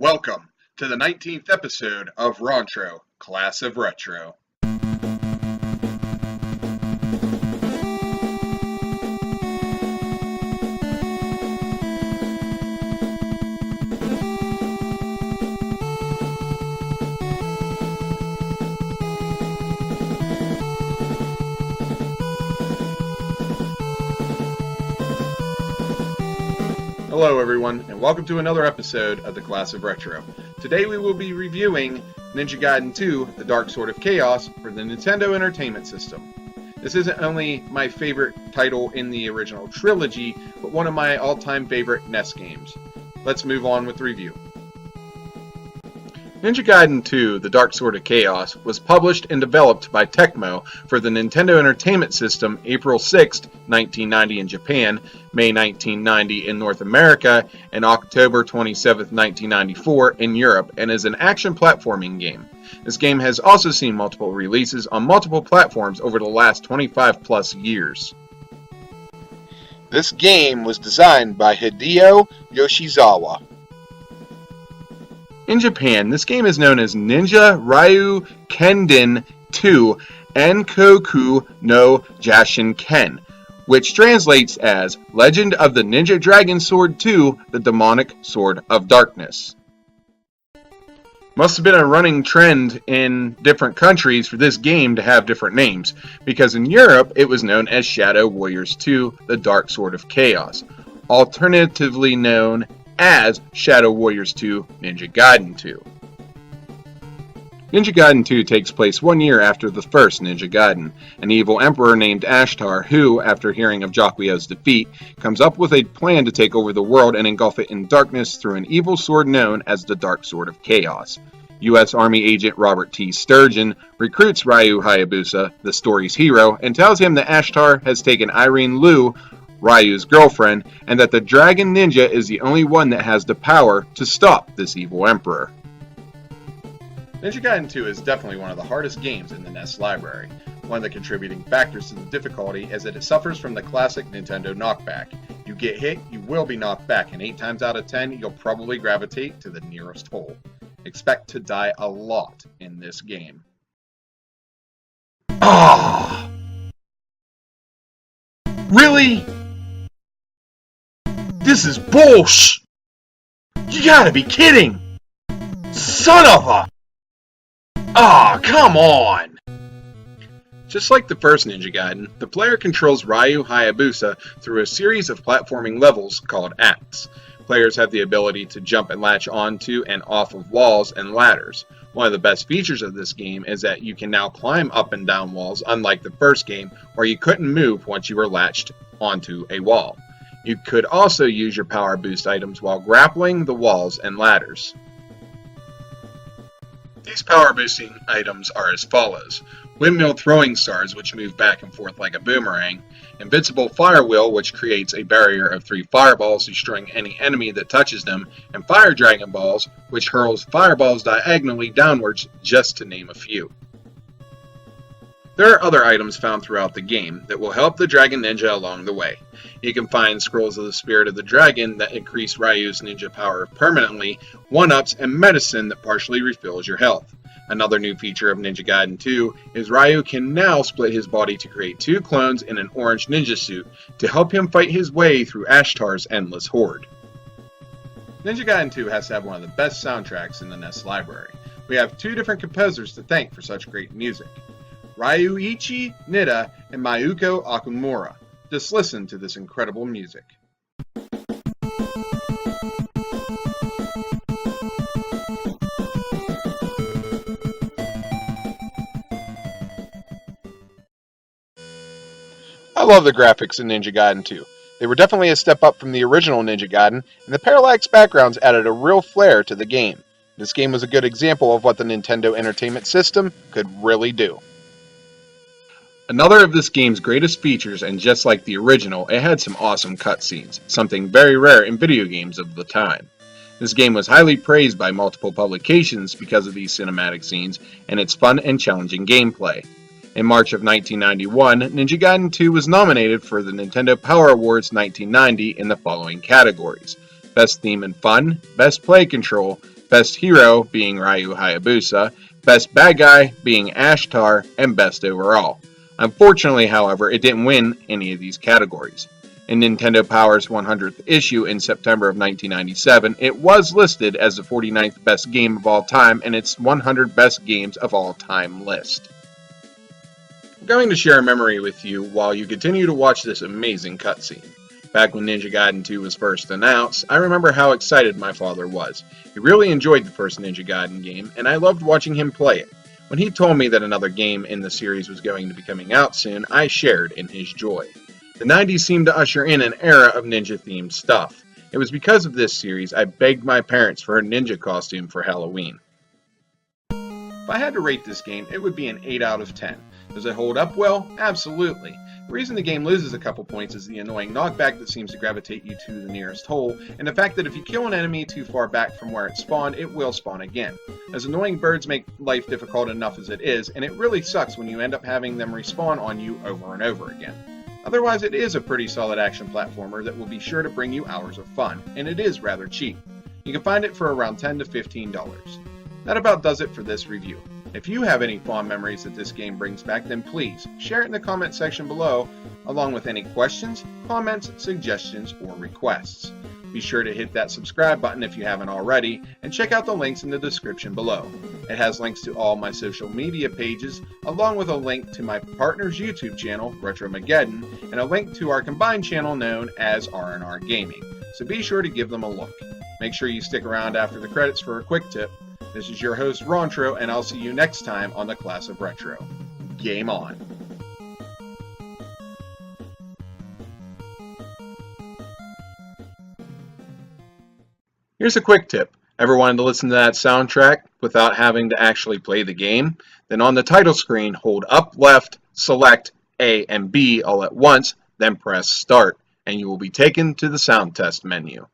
Welcome to the 19th episode of Rontro, Class of Retro. Hello everyone, and welcome to another episode of the Class of Retro. Today we will be reviewing Ninja Gaiden 2, The Dark Sword of Chaos for the Nintendo Entertainment System. This isn't only my favorite title in the original trilogy, but one of my all-time favorite NES games. Let's move on with the review. Ninja Gaiden 2, The Dark Sword of Chaos was published and developed by Tecmo for the Nintendo Entertainment System April 6, 1990 in Japan, May 1990 in North America, and October 27, 1994 in Europe, and is an action platforming game. This game has also seen multiple releases on multiple platforms over the last 25 plus years. This game was designed by Hideo Yoshizawa. In Japan, this game is known as Ninja Ryu Kenden 2 Enkoku no Jashin Ken, which translates as Legend of the Ninja Dragon Sword 2, the Demonic Sword of Darkness. Must have been a running trend in different countries for this game to have different names, because in Europe it was known as Shadow Warriors 2, the Dark Sword of Chaos, alternatively known as Shadow Warriors 2 Ninja Gaiden 2. Ninja Gaiden 2 takes place 1 year after the first Ninja Gaiden. An evil emperor named Ashtar who, after hearing of Jaquio's defeat, comes up with a plan to take over the world and engulf it in darkness through an evil sword known as the Dark Sword of Chaos. U.S. Army agent Robert T. Sturgeon recruits Ryu Hayabusa, the story's hero, and tells him that Ashtar has taken Irene Liu, Ryu's girlfriend, and that the Dragon Ninja is the only one that has the power to stop this evil emperor. Ninja Gaiden 2 is definitely one of the hardest games in the NES library. One of the contributing factors to the difficulty is that it suffers from the classic Nintendo knockback. You get hit, you will be knocked back, and 8 times out of 10, you'll probably gravitate to the nearest hole. Expect to die a lot in this game. Ah! Really? This is bullsh! You gotta be kidding! Son of a... Ah, come on! Just like the first Ninja Gaiden, the player controls Ryu Hayabusa through a series of platforming levels called acts. Players have the ability to jump and latch onto and off of walls and ladders. One of the best features of this game is that you can now climb up and down walls, unlike the first game where you couldn't move once you were latched onto a wall. You could also use your power boost items while grappling the walls and ladders. These power boosting items are as follows: windmill throwing stars, which move back and forth like a boomerang; invincible fire wheel, which creates a barrier of 3 fireballs, destroying any enemy that touches them; and fire dragon balls, which hurls fireballs diagonally downwards, just to name a few. There are other items found throughout the game that will help the Dragon Ninja along the way. You can find scrolls of the Spirit of the Dragon that increase Ryu's ninja power permanently, 1-ups, and medicine that partially refills your health. Another new feature of Ninja Gaiden 2 is Ryu can now split his body to create 2 clones in an orange ninja suit to help him fight his way through Ashtar's endless horde. Ninja Gaiden 2 has to have one of the best soundtracks in the NES library. We have 2 different composers to thank for such great music: Ryuichi Nida and Mayuko Okumura. Just listen to this incredible music. I love the graphics in Ninja Gaiden 2. They were definitely a step up from the original Ninja Gaiden, and the parallax backgrounds added a real flair to the game. This game was a good example of what the Nintendo Entertainment System could really do. Another of this game's greatest features, and just like the original, it had some awesome cutscenes, something very rare in video games of the time. This game was highly praised by multiple publications because of these cinematic scenes and its fun and challenging gameplay. In March of 1991, Ninja Gaiden 2 was nominated for the Nintendo Power Awards 1990 in the following categories: Best Theme and Fun, Best Play Control, Best Hero being Ryu Hayabusa, Best Bad Guy being Ashtar, and Best Overall. Unfortunately, however, it didn't win any of these categories. In Nintendo Power's 100th issue in September of 1997, it was listed as the 49th best game of all time in its 100 best games of all time list. I'm going to share a memory with you while you continue to watch this amazing cutscene. Back when Ninja Gaiden 2 was first announced, I remember how excited my father was. He really enjoyed the first Ninja Gaiden game, and I loved watching him play it. When he told me that another game in the series was going to be coming out soon, I shared in his joy. The 90s seemed to usher in an era of ninja-themed stuff. It was because of this series I begged my parents for a ninja costume for Halloween. If I had to rate this game, it would be an 8 out of 10. Does it hold up well? Absolutely. The reason the game loses a couple points is the annoying knockback that seems to gravitate you to the nearest hole, and the fact that if you kill an enemy too far back from where it spawned, it will spawn again. As annoying birds make life difficult enough as it is, and it really sucks when you end up having them respawn on you over and over again. Otherwise, it is a pretty solid action platformer that will be sure to bring you hours of fun, and it is rather cheap. You can find it for around $10 to $15. That about does it for this review. If you have any fond memories that this game brings back, then please share it in the comment section below, along with any questions, comments, suggestions, or requests. Be sure to hit that subscribe button if you haven't already, and check out the links in the description below. It has links to all my social media pages, along with a link to my partner's YouTube channel, Retromageddon, and a link to our combined channel known as R&R Gaming, so be sure to give them a look. Make sure you stick around after the credits for a quick tip. This is your host, Rontro, and I'll see you next time on the Class of Retro. Game on! Here's a quick tip. Ever wanted to listen to that soundtrack without having to actually play the game? Then on the title screen, hold up left, select A and B all at once, then press start, and you will be taken to the sound test menu.